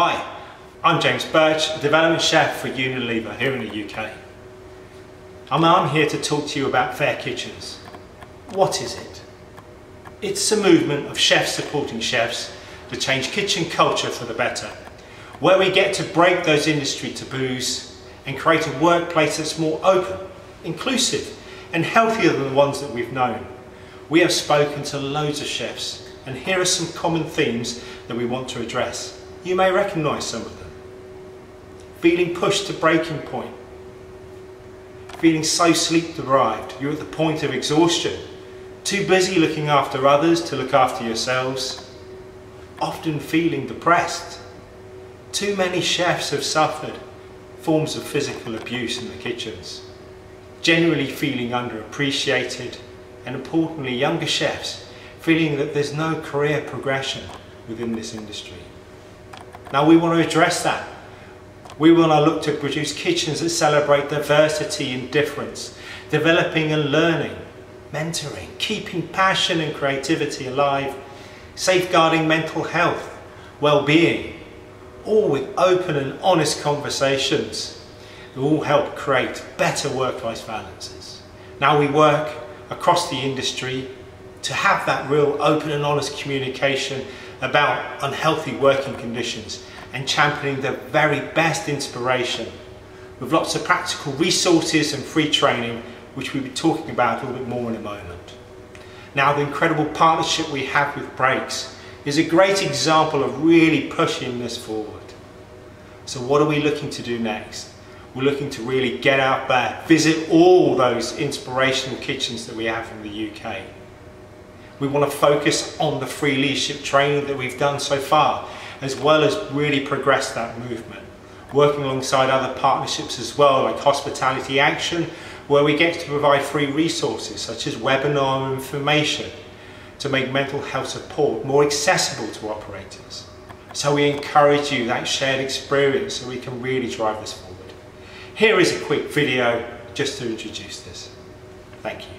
Hi, I'm James Birch, a development chef for Unilever here in the UK. I'm here to talk to you about Fair Kitchens. What is it? It's a movement of chefs supporting chefs to change kitchen culture for the better, where we get to break those industry taboos and create a workplace that's more open, inclusive and healthier than the ones that we've known. We have spoken to loads of chefs, and here are some common themes that we want to address. You may recognise some of them. Feeling pushed to breaking point. Feeling so sleep deprived, you're at the point of exhaustion. Too busy looking after others to look after yourselves. Often feeling depressed. Too many chefs have suffered forms of physical abuse in the kitchens. Generally feeling underappreciated, and importantly younger chefs feeling that there's no career progression within this industry. Now we want to address that. We want to look to produce kitchens that celebrate diversity and difference, developing and learning, mentoring, keeping passion and creativity alive, safeguarding mental health, well-being, all with open and honest conversations that all help create better work-life balances. Now we work across the industry to have that real open and honest communication about unhealthy working conditions and championing the very best inspiration with lots of practical resources and free training, which we'll be talking about a little bit more in a moment. Now, the incredible partnership we have with Breaks is a great example of really pushing this forward. So what are we looking to do next? We're looking to really get out there, visit all those inspirational kitchens that we have in the UK. We want to focus on the free leadership training that we've done so far, as well as really progress that movement. Working alongside other partnerships as well, like Hospitality Action, where we get to provide free resources such as webinar information to make mental health support more accessible to operators. So we encourage you that shared experience so we can really drive this forward. Here is a quick video just to introduce this. Thank you.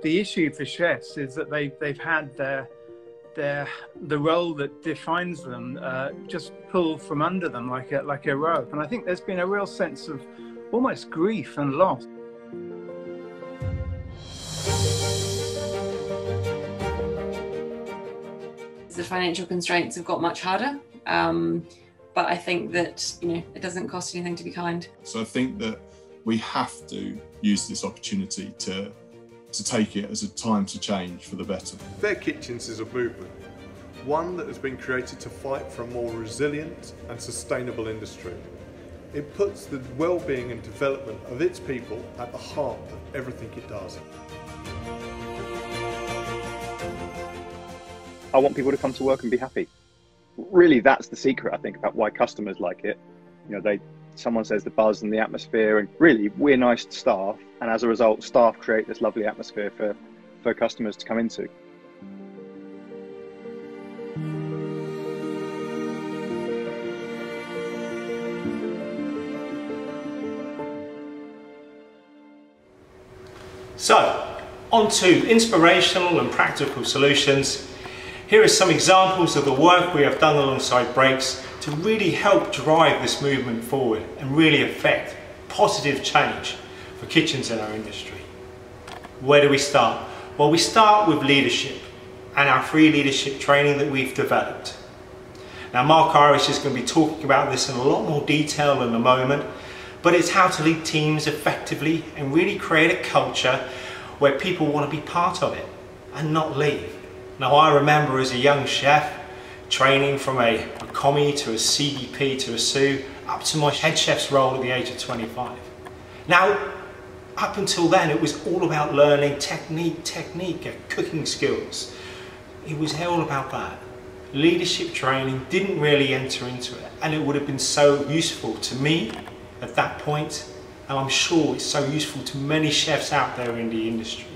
The issue for chefs is that they've had the role that defines them just pulled from under them like a rope, and I think there's been a real sense of almost grief and loss. The financial constraints have got much harder, but I think that it doesn't cost anything to be kind. So I think that we have to use this opportunity to take it as a time to change for the better. Fair Kitchens is a movement, one that has been created to fight for a more resilient and sustainable industry. It puts the well-being and development of its people at the heart of everything it does. I want people to come to work and be happy. Really, that's the secret, I think, about why customers like it. Someone says the buzz and the atmosphere, and really we're nice to staff, and as a result staff create this lovely atmosphere for customers to come into. So, on to inspirational and practical solutions. Here are some examples of the work we have done alongside Breaks to really help drive this movement forward and really affect positive change for kitchens in our industry. Where do we start? Well, we start with leadership and our free leadership training that we've developed. Now, Mark Irish is going to be talking about this in a lot more detail in a moment, but it's how to lead teams effectively and really create a culture where people want to be part of it and not leave. Now, I remember as a young chef training from a commie to a CDP to a sous up to my head chef's role at the age of 25. Now, up until then it was all about learning technique, cooking skills. It was all about that. Leadership training didn't really enter into it, and it would have been so useful to me at that point, and I'm sure it's so useful to many chefs out there in the industry,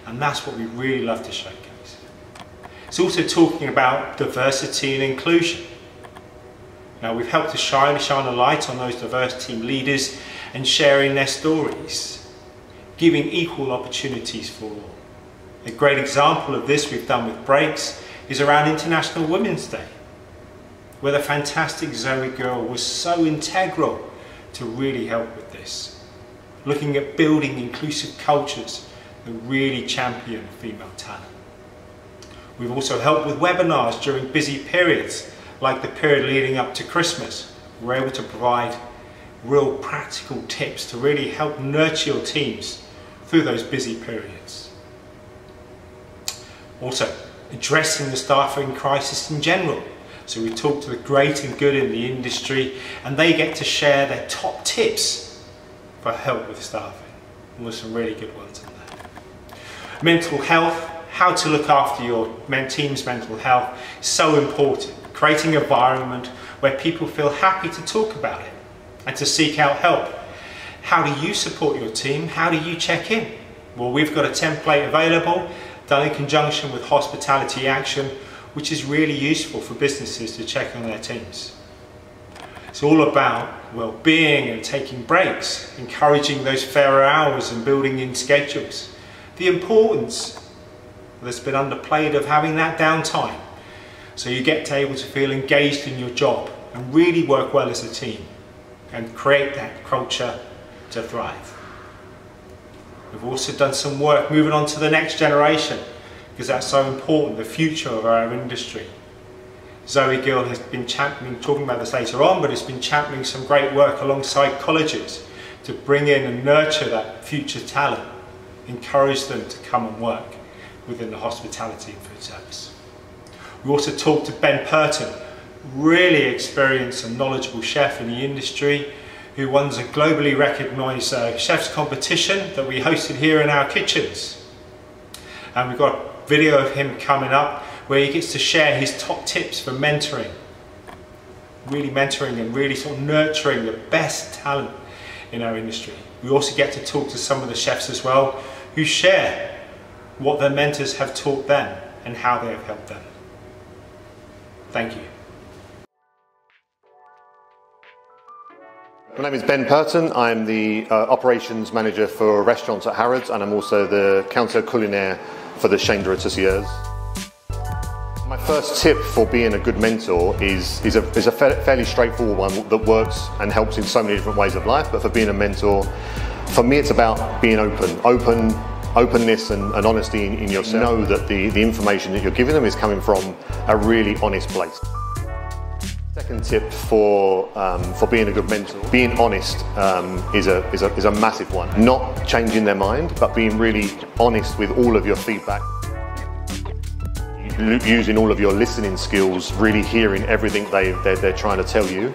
and that's what we really love to showcase. It's also talking about diversity and inclusion. Now, we've helped to shine a light on those diverse team leaders and sharing their stories, giving equal opportunities for all. A great example of this we've done with Breaks is around International Women's Day, where the fantastic Zoe girl was so integral to really help with this, looking at building inclusive cultures that really champion female talent. We've also helped with webinars during busy periods, like the period leading up to Christmas. We're able to provide real practical tips to really help nurture your teams through those busy periods. Also, addressing the staffing crisis in general. So we talk to the great and good in the industry, and they get to share their top tips for help with staffing. And there's some really good ones on that. Mental health, how to look after your team's mental health is so important. Creating an environment where people feel happy to talk about it and to seek out help. How do you support your team? How do you check in? Well, we've got a template available done in conjunction with Hospitality Action, which is really useful for businesses to check on their teams. It's all about well-being and taking breaks, encouraging those fairer hours and building in schedules. The importance that's been underplayed of having that downtime, so you get able to feel engaged in your job and really work well as a team and create that culture to thrive. We've also done some work moving on to the next generation, because that's so important, the future of our industry. Zoe Gill has been championing, talking about this later on, but has been championing some great work alongside colleges to bring in and nurture that future talent, encourage them to come and work within the hospitality and food service. We also talked to Ben Pertin, really experienced and knowledgeable chef in the industry, who won a globally recognised chef's competition that we hosted here in our kitchens. And we've got a video of him coming up where he gets to share his top tips for mentoring. Really mentoring and really sort of nurturing the best talent in our industry. We also get to talk to some of the chefs as well, who share what their mentors have taught them and how they have helped them. Thank you. My name is Ben Pertin. I'm the operations manager for restaurants at Harrods, and I'm also the Councillor Culinaire for the Chaîne de Rôtisseurs. My first tip for being a good mentor is a fairly straightforward one that works and helps in so many different ways of life. But for being a mentor, for me, it's about being openness and honesty in yourself. Know that the information that you're giving them is coming from a really honest place. Second tip for being a good mentor, being honest is a massive one. Not changing their mind, but being really honest with all of your feedback. Using all of your listening skills, really hearing everything they're trying to tell you,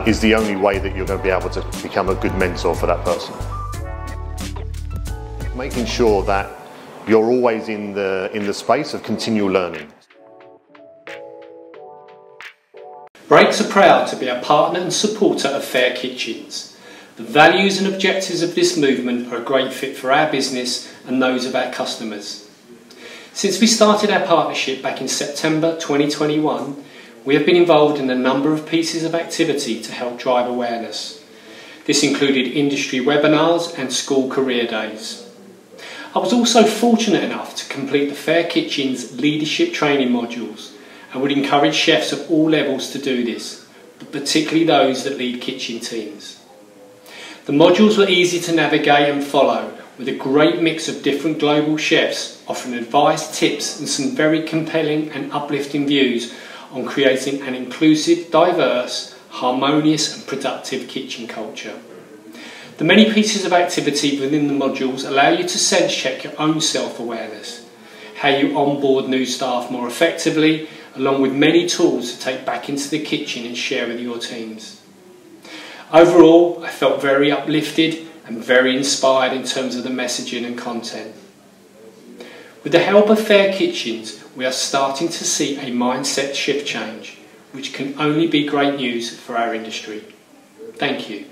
is the only way that you're going to be able to become a good mentor for that person. Making sure that you're always in the space of continual learning. Breaks are proud to be a partner and supporter of Fair Kitchens. The values and objectives of this movement are a great fit for our business and those of our customers. Since we started our partnership back in September 2021, we have been involved in a number of pieces of activity to help drive awareness. This included industry webinars and school career days. I was also fortunate enough to complete the Fair Kitchens leadership training modules. I would encourage chefs of all levels to do this, but particularly those that lead kitchen teams. The modules were easy to navigate and follow, with a great mix of different global chefs offering advice, tips and some very compelling and uplifting views on creating an inclusive, diverse, harmonious and productive kitchen culture. The many pieces of activity within the modules allow you to sense check your own self-awareness, how you onboard new staff more effectively, along with many tools to take back into the kitchen and share with your teams. Overall, I felt very uplifted and very inspired in terms of the messaging and content. With the help of Fair Kitchens, we are starting to see a mindset shift change, which can only be great news for our industry. Thank you.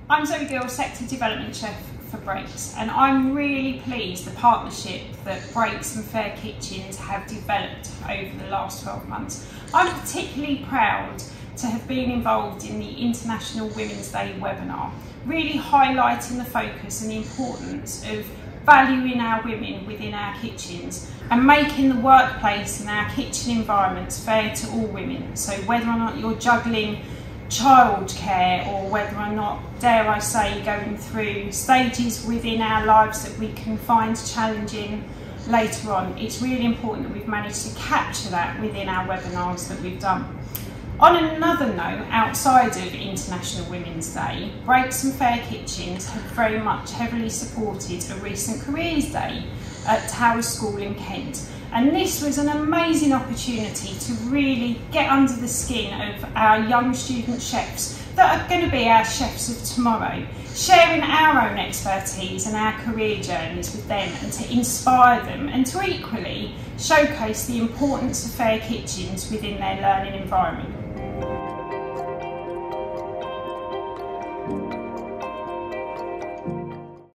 I'm Zoe Gill, Sector Development Chef for Breaks, and I'm really pleased the partnership that Breaks and Fair Kitchens have developed over the last 12 months. I'm particularly proud to have been involved in the International Women's Day webinar, really highlighting the focus and the importance of valuing our women within our kitchens and making the workplace and our kitchen environments fair to all women. So whether or not you're juggling childcare or whether or not, dare I say, going through stages within our lives that we can find challenging later on, it's really important that we've managed to capture that within our webinars that we've done. On another note, outside of International Women's Day, Breaks and Fair Kitchens have very much heavily supported a recent careers day at Tower School in Kent. And this was an amazing opportunity to really get under the skin of our young student chefs that are going to be our chefs of tomorrow, sharing our own expertise and our career journeys with them, and to inspire them and to equally showcase the importance of fair kitchens within their learning environment.